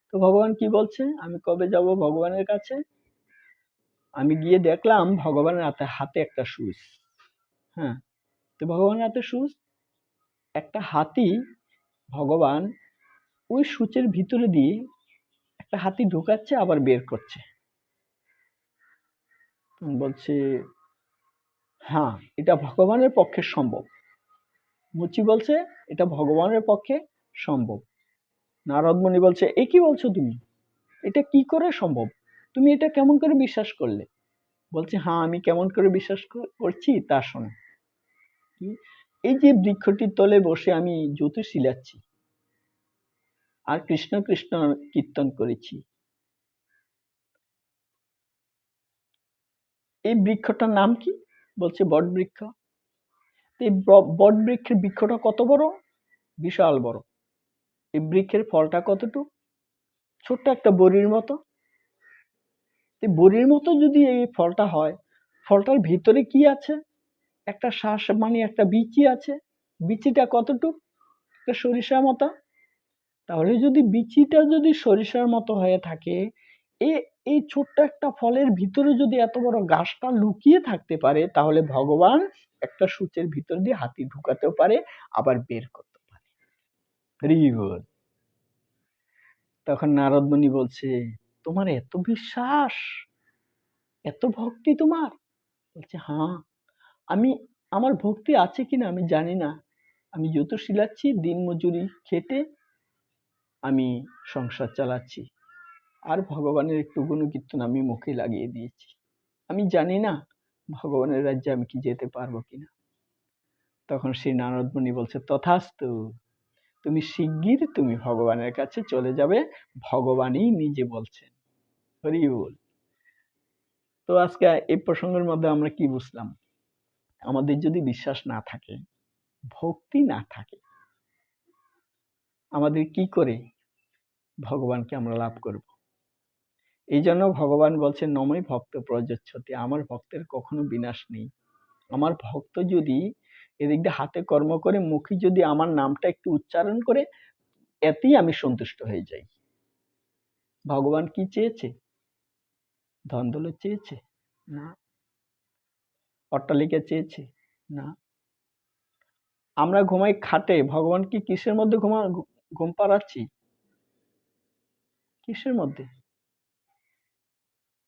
তো ভগবান কি বলছে? আমি কবে যাব ভগবানের কাছে? আমি গিয়ে দেখলাম ভগবানের হাতে একটা সুচ। হ্যাঁ, তো ভগবানের হাতে সুচ, একটা হাতি, ভগবান ওই সূচের ভিতরে দিয়ে একটা হাতি ঢুকাচ্ছে আবার বের করছে। বলছে, হ্যাঁ, এটা ভগবানের পক্ষে সম্ভব। মুচি বলছে, এটা ভগবানের পক্ষে সম্ভব। নারদ মুনি বলছে, এ কি বলছো তুমি? এটা কি করে সম্ভব? তুমি এটা কেমন করে বিশ্বাস করলে? বলছে, হ্যাঁ, আমি কেমন করে বিশ্বাস করছি তা শোনো। এই যে বৃক্ষটির তলে বসে আমি জ্যোতিষ শিলাচ্ছি আর কৃষ্ণ কৃষ্ণ কীর্তন করেছি, এই বৃক্ষটার নাম কি? বলছে বট বৃক্ষ। এই বট বৃক্ষের বৃক্ষটা কত বড়? বিশাল বড়। এই বৃক্ষের ফলটা কতটুকু? ছোট্ট একটা বড়ির মতো। এই বড়ির মতো যদি এই ফলটা হয়, ফলটার ভিতরে কি আছে? একটা শ্বাস মানে একটা বিচি আছে। বিচিটা কতটুকু? একটা সরিষার মতো। তাহলে যদি বিচিটা যদি সরিষার মতো হয়ে থাকে, এই ছোট্ট একটা ফলের ভিতরে যদি এত বড় গাছটা লুকিয়ে থাকতে পারে, তাহলে ভগবান একটা সূচের ভিতর দিয়ে হাতি ঢুকাতেও পারে আবার বের করতে পারে। হরি বল। তখন নারদ মুনি বলছে, তোমার এত বিশ্বাস, এত ভক্তি তোমার? বলছে, হ্যাঁ, আমি, আমার ভক্তি আছে কিনা আমি জানি না, আমি যত শিলাচ্ছি দিন মজুরি খেটে আমি সংসার চালাচ্ছি, আর ভগবানের একটু গুণকীর্তন আমি মুখে লাগিয়ে দিয়েছি, আমি জানি না ভগবানের রাজ্যে আমি কি যেতে পারবো কিনা। তখন শ্রী নারদ মুনি বলছে, তথাস্তু, তুমি শিগগির তুমি ভগবানের কাছে চলে যাবে, ভগবানই নিজে বলছেন। হরি বল। তো আজকে এই প্রসঙ্গের মধ্যে আমরা কি বুঝলাম? আমাদের যদি বিশ্বাস না থাকে, ভক্তি না থাকে, আমাদের কি করে ভগবানকে আমরা লাভ করব? এই জন্য ভগবান বলছেন, নমই ভক্ত প্রযচ্ছতি, আমার ভক্তের কখনো বিনাশ নেই। আমার ভক্ত যদি এদিক দিয়ে হাতে কর্ম করে, মুখে যদি আমার নামটা একটু উচ্চারণ করে, এতেই আমি সন্তুষ্ট হয়ে যাই। ভগবান কি চেয়েছে? ধন দৌলত চেয়েছে? না। অট্টালিকা চেয়েছে? না। আমরা ঘুমাই খাটে, ভগবান কি কিসের মধ্যে ঘুম পাড়াচ্ছি? কিসের মধ্যে?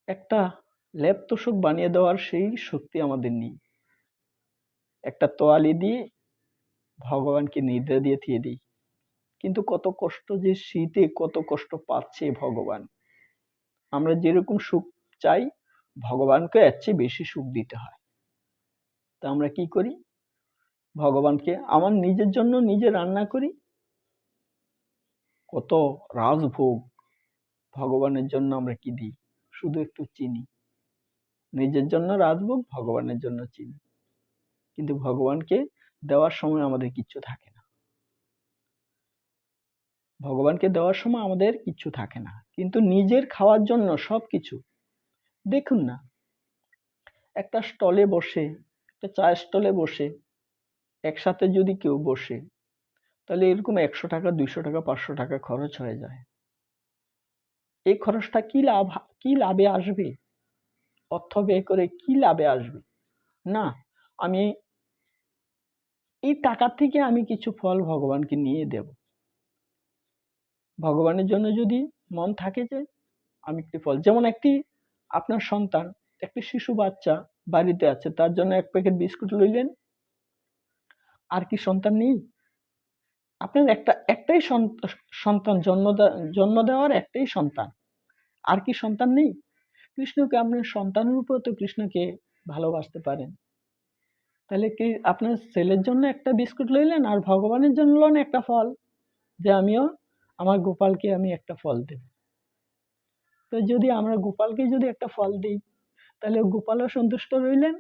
একটা লেপ তোষক বানিয়ে দেওয়ার সেই শক্তি আমাদের নেই। একটা তোয়ালি দিয়ে ভগবানকে নিদ্রা দিয়ে থিয়ে দিই, কিন্তু কত কষ্ট, যে শীতে কত কষ্ট পাচ্ছে ভগবান। আমরা যেরকম সুখ চাই, ভগবানকে এর চেয়ে বেশি সুখ দিতে হয়। তা আমরা কি করি? ভগবানকে আমার নিজের জন্য নিজে রান্না করি, কত রাজভোগ, ভগবানের জন্য আমরা কি দিই? শুধু একটু চিনি। নিজের জন্য রাজভোগ, ভগবানের জন্য চিনি। কিন্তু ভগবানকে দেওয়ার সময় আমাদের কিচ্ছু থাকে না। ভগবানকে দেওয়ার সময় আমাদের কিচ্ছু থাকে না, কিন্তু নিজের খাওয়ার জন্য সবকিছু। দেখুন না, একটা স্টলে বসে, একটা চায়ের স্টলে বসে একসাথে যদি কেউ বসে, তাহলে এরকম 100 টাকা, 200 টাকা, 500 টাকা খরচ হয়ে যায়। এই খরচটা কি লাভে আসবে? অর্থ ব্যয় করে কি লাভে আসবে? না, আমি এই টাকা থেকে আমি কিছু ফল ভগবানকে নিয়ে দেব। ভগবানের জন্য যদি মন থাকে যে আমি একটি ফল, যেমন আপনার সন্তান, একটি শিশু বাচ্চা বাড়িতে আছে, তার জন্য 1 প্যাকেট বিস্কুট লইলেন, আর কি সন্তান নেই? আপনার একটাই সন্তান, জন্ম দেওয়ার একটাই সন্তান, আর কি সন্তান নেই? কৃষ্ণকে আপনার সন্তানের উপর তো কৃষ্ণকে ভালোবাসতে পারেন। তাহলে কি আপনার ছেলের জন্য একটা বিস্কুট লইলেন, আর ভগবানের জন্য লন একটা ফল, যে আমিও আমার গোপালকে আমি একটা ফল দেব। তো যদি আমরা গোপালকে যদি একটা ফল দিই, তাহলে গোপালও সন্তুষ্ট রইলেন,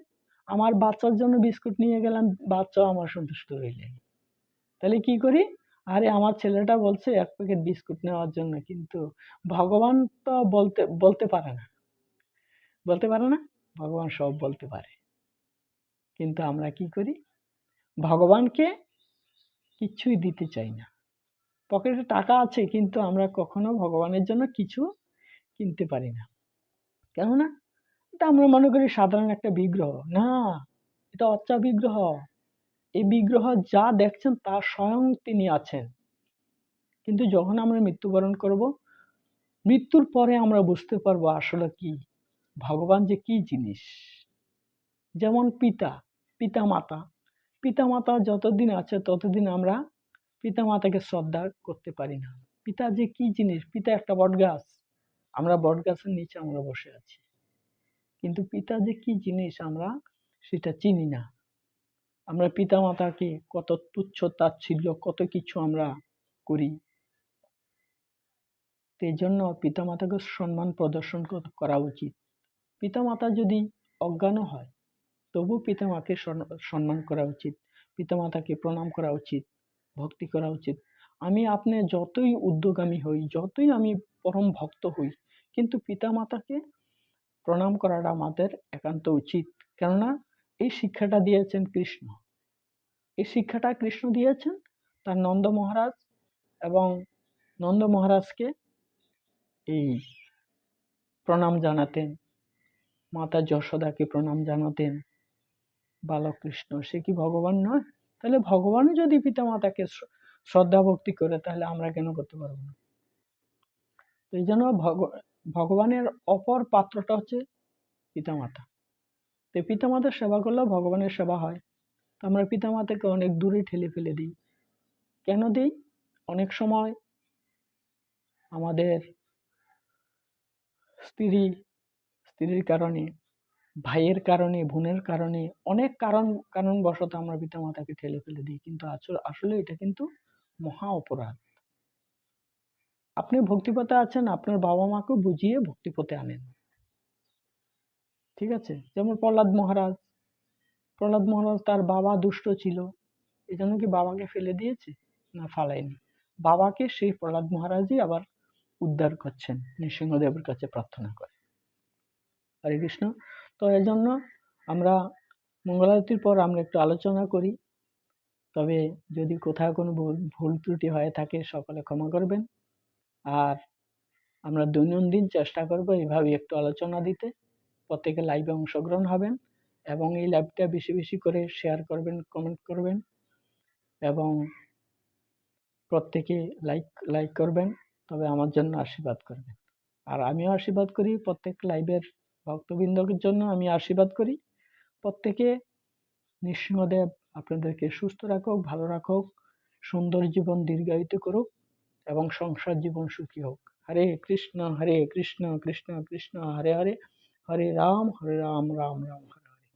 আমার বাচ্চার জন্য বিস্কুট নিয়ে গেলাম, বাচ্চাও আমার সন্তুষ্ট রইলেন। তাহলে কি করি? আরে আমার ছেলেটা বলছে 1 প্যাকেট বিস্কুট নেওয়ার জন্য, কিন্তু ভগবান তো বলতে পারে না। ভগবান সব বলতে পারে, কিন্তু আমরা কি করি? ভগবানকে কিছুই দিতে চাই না। পকেটে টাকা আছে, কিন্তু আমরা কখনো ভগবানের জন্য কিছু কিনতে পারি না। কেননা এটা আমরা মনে করি সাধারণ একটা বিগ্রহ। না, এটা অচ্চা বিগ্রহ। এই বিগ্রহ যা দেখছেন তা স্বয়ং তিনি আছেন। কিন্তু যখন আমরা মৃত্যুবরণ করব, মৃত্যুর পরে আমরা বুঝতে পারবো আসলে কি ভগবান যে কি জিনিস। যেমন পিতা মাতা যতদিন আছে ততদিন আমরা পিতা মাতাকে শ্রদ্ধা করতে পারি না। পিতা যে কি জিনিস, পিতা একটা বট গাছ, আমরা বট গাছের নিচে আমরা বসে আছি, কিন্তু পিতা যে কি জিনিস আমরা সেটা চিনি না। আমরা পিতা মাতাকে কত তুচ্ছ তাচ্ছিল্য, কত কিছু আমরা করি। এই জন্য পিতা মাতাকে সম্মান প্রদর্শন করা উচিত। পিতা মাতা যদি অজ্ঞান হয়, তবু পিতা মাকে সম্মান করা উচিত, পিতা মাতাকে প্রণাম করা উচিত, ভক্তি করা উচিত। আমি আপনি যতই উদ্যোগামী হই, যতই আমি পরম ভক্ত হই, কিন্তু পিতা মাতাকে প্রণাম করাটা আমাদের একান্ত উচিত। কেননা এই শিক্ষাটা দিয়েছেন কৃষ্ণ। এই শিক্ষাটা কৃষ্ণ দিয়েছেন তার নন্দ মহারাজ, এবং নন্দ মহারাজকে এই প্রণাম জানাতেন, মাতা যশোদাকে প্রণাম জানাতেন। বালক কৃষ্ণ সে কি ভগবান নয়? তাহলে ভগবানও যদি পিতা মাতাকে শ্রদ্ধা ভক্তি করে, তাহলে আমরা কেন করতে পারবো না? এই জন্য ভগবানের অপর পাত্রটা হচ্ছে পিতা মাতা। তো পিতা মাতার সেবা করলেও ভগবানের সেবা হয়। তো আমরা পিতা মাতাকে অনেক দূরে ঠেলে ফেলে দিই। কেন দিই? অনেক সময় আমাদের স্ত্রীর কারণে, ভাইয়ের কারণে, বোনের কারণে, অনেক কারণবশত আমরা পিতা মাতাকে ঠেলে ফেলে দিই, কিন্তু আসলে এটা কিন্তু মহা অপরাধ। আপনি ভক্তিপথে আছেন, আপনার বাবা মাকে বুঝিয়ে ভক্তিপথে আনেন। ঠিক আছে? যেমন প্রহ্লাদ মহারাজ তার বাবা দুষ্ট ছিল, এই জন্য কি বাবাকে ফেলে দিয়েছে? না, ফালায়নি। বাবাকে সেই প্রহ্লাদ মহারাজই আবার উদ্ধার করছেন, নৃসিংহদেবের কাছে প্রার্থনা করে। হরে কৃষ্ণ। তো এই জন্য আমরা মঙ্গলারতির পর আমরা একটু আলোচনা করি। তবে যদি কোথাও কোনো ভুল ত্রুটি হয়ে থাকে সকলে ক্ষমা করবেন। আর আমরা দৈনন্দিন চেষ্টা করব এইভাবে একটু আলোচনা দিতে। প্রত্যেকে লাইভে অংশগ্রহণ হবেন, এবং এই লাইভটা বেশি বেশি করে শেয়ার করবেন, কমেন্ট করবেন, এবং প্রত্যেকে লাইক করবেন, তবে আমার জন্য আশীর্বাদ করবেন। আর আমিও আশীর্বাদ করি প্রত্যেক লাইভের ভক্তবৃন্দদের জন্য, আমি আশীর্বাদ করি প্রত্যেকে নৃসিংহদেব আপনাদেরকে সুস্থ রাখুক, ভালো রাখুক, সুন্দর জীবন দীর্ঘায়িত করুক, এবং সংসার জীবন সুখী হোক। হরে কৃষ্ণ কৃষ্ণ কৃষ্ণ হরে হরে, হরে রাম রাম রাম হরে হরে।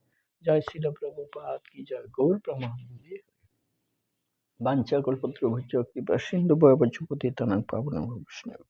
জয় শিল প্রভুপাদ কি জয়। গৌর প্রমানন্দে। বাঞ্ছা কল্পতরুভ্যশ্চ কৃপা সিন্ধু ভয়বশ পতিতানাং পাবনাং বৈষ্ণব।